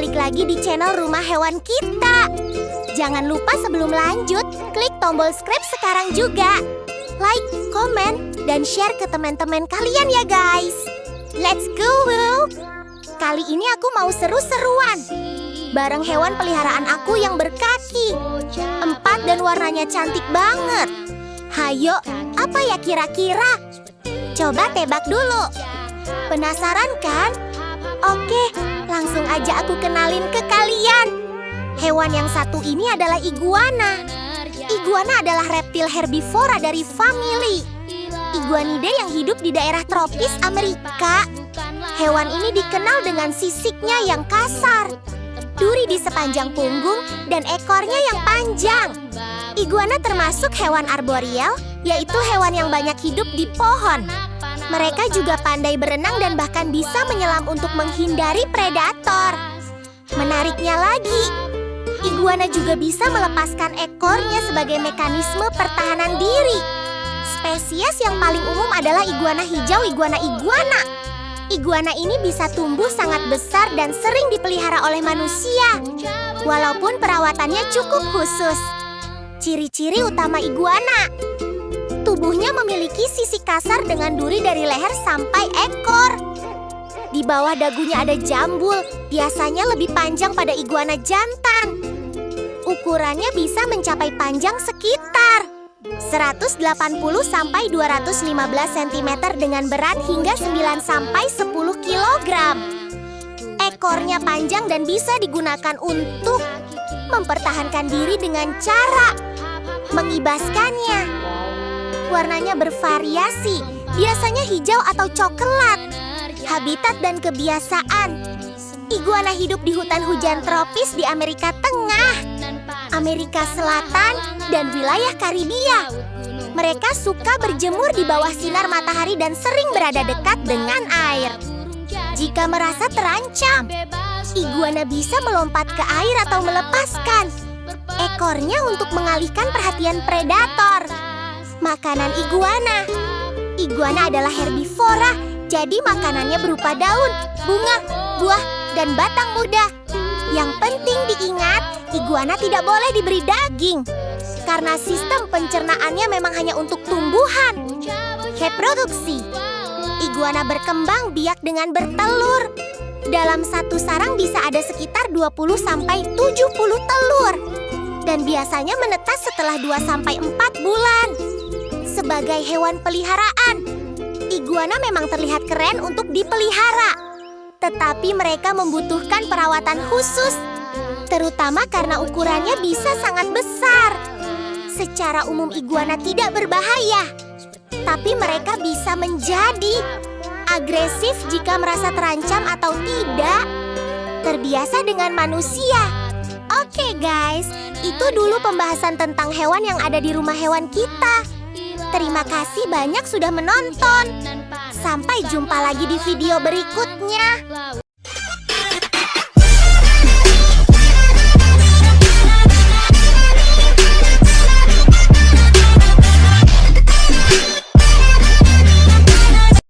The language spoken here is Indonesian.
balik lagi di channel Rumah Hewan Kita. Jangan lupa sebelum lanjut, klik tombol subscribe sekarang juga. Like, komen, dan share ke teman-teman kalian ya guys. Let's go! Kali ini aku mau seru-seruan bareng hewan peliharaan aku yang berkaki 4 dan warnanya cantik banget. Hayo, apa ya kira-kira? Coba tebak dulu. Penasaran kan? Oke, langsung aja aku kenalin ke kalian. Hewan yang satu ini adalah iguana. Iguana adalah reptil herbivora dari famili Iguanidae yang hidup di daerah tropis Amerika. Hewan ini dikenal dengan sisiknya yang kasar, duri di sepanjang punggung, dan ekornya yang panjang. Iguana termasuk hewan arboreal, yaitu hewan yang banyak hidup di pohon. Mereka juga pandai berenang dan bahkan bisa menyelam untuk menghindari predator. Menariknya lagi, iguana juga bisa melepaskan ekornya sebagai mekanisme pertahanan diri. Spesies yang paling umum adalah iguana hijau, iguana. Iguana ini bisa tumbuh sangat besar dan sering dipelihara oleh manusia, walaupun perawatannya cukup khusus. Ciri-ciri utama iguana: tubuhnya memiliki sisik kasar dengan duri dari leher sampai ekor. Di bawah dagunya ada jambul, biasanya lebih panjang pada iguana jantan. Ukurannya bisa mencapai panjang sekitar 180 sampai 215 cm dengan berat hingga 9 sampai 10 kg. Ekornya panjang dan bisa digunakan untuk mempertahankan diri dengan cara mengibaskannya. Warnanya bervariasi, biasanya hijau atau coklat. Habitat dan kebiasaan: iguana hidup di hutan hujan tropis di Amerika Tengah, Amerika Selatan, dan wilayah Karibia. Mereka suka berjemur di bawah sinar matahari dan sering berada dekat dengan air. Jika merasa terancam, iguana bisa melompat ke air atau melepaskan ekornya untuk mengalihkan perhatian predator. Makanan iguana: iguana adalah herbivora, jadi makanannya berupa daun, bunga, buah, dan batang muda. Yang penting diingat, iguana tidak boleh diberi daging, karena sistem pencernaannya memang hanya untuk tumbuhan. Reproduksi: iguana berkembang biak dengan bertelur. Dalam satu sarang bisa ada sekitar 20-70 telur, dan biasanya menetas setelah 2-4 bulan. Sebagai hewan peliharaan, iguana memang terlihat keren untuk dipelihara, tetapi mereka membutuhkan perawatan khusus, terutama karena ukurannya bisa sangat besar. Secara umum iguana tidak berbahaya, tapi mereka bisa menjadi agresif jika merasa terancam atau tidak terbiasa dengan manusia. Oke guys, itu dulu pembahasan tentang hewan yang ada di rumah hewan kita. Terima kasih banyak sudah menonton. Sampai jumpa lagi di video berikutnya.